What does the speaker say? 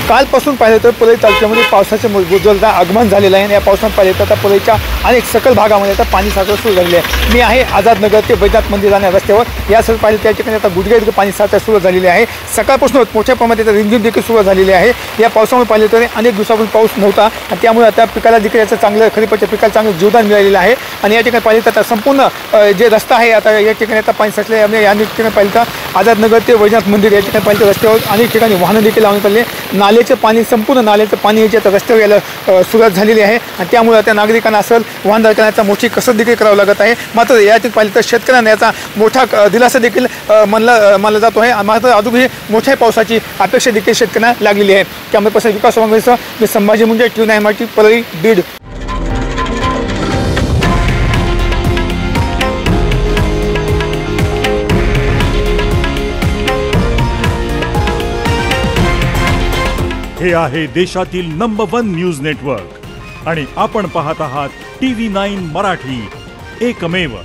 कालपासून पाहिलं तर पलई तालुक्यामध्ये पावसाचे जोरदार आगमन झालेलं आहे आणि या पावसात पाहिलं तर आता पलईच्या अनेक सकल भागामध्ये आता पाणी साचत सुरू झालेले आहे। मी आहे आझाद नगर ते वैद्यनाथ मंदिर जाण्या रस्त्यावर। या सर्व पाहिलं त्या ठिकाणी आता गुडघे इतकं पाणी साचायला सुरू झालेले आहे। सकाळपासूनच मोठ्या प्रमाणात रिमझिम देखील सुरू झालेली आहे। या पावसामुळे पाहिलं तर अनेक दिवसापासून पाऊस नव्हता आणि त्यामुळे आता पिकाला देखील याचं चांगलं खरीपाच्या पिकाला चांगलं जीवदान मिळालेलं आहे। आणि या ठिकाणी पाहिलं तर आता संपूर्ण जे रस्ता आहे आता या ठिकाणी आता पाणी साचले आहे। या ठिकाणी पाहिलं तर आझाद नगर ते वैद्यनाथ मंदिर या ठिकाणी पाहिलं तर रस्त्यावर अनेक ठिकाणी वाहनं देखील लावण्यात आले। नाल्याचे पाणी संपूर्ण नाल्याचं पाणी याच्या आता रस्त्यावर यायला सुरुवात झालेली आहे आणि त्यामुळे त्या नागरिकांना असेल वाहनधारकांना मोठी कसरत देखील करावं लागत आहे। मात्र यातील पाहिलं तर शेतकऱ्यांना याचा मोठा दिलासा देखील मानला जातो आहे। मात्र अजूनही मोठ्या पावसाची अपेक्षा देखील शेतकऱ्यांना लागलेली आहे। त्यामुळे प्रसार विकास मी संभाजी मुंडे TV9 मराठी पलई बीड। हे आहे देशातील नंबर 1 न्यूज नेटवर्क आणि आपण पाहत आहात TV9 मराठी, एकमेव।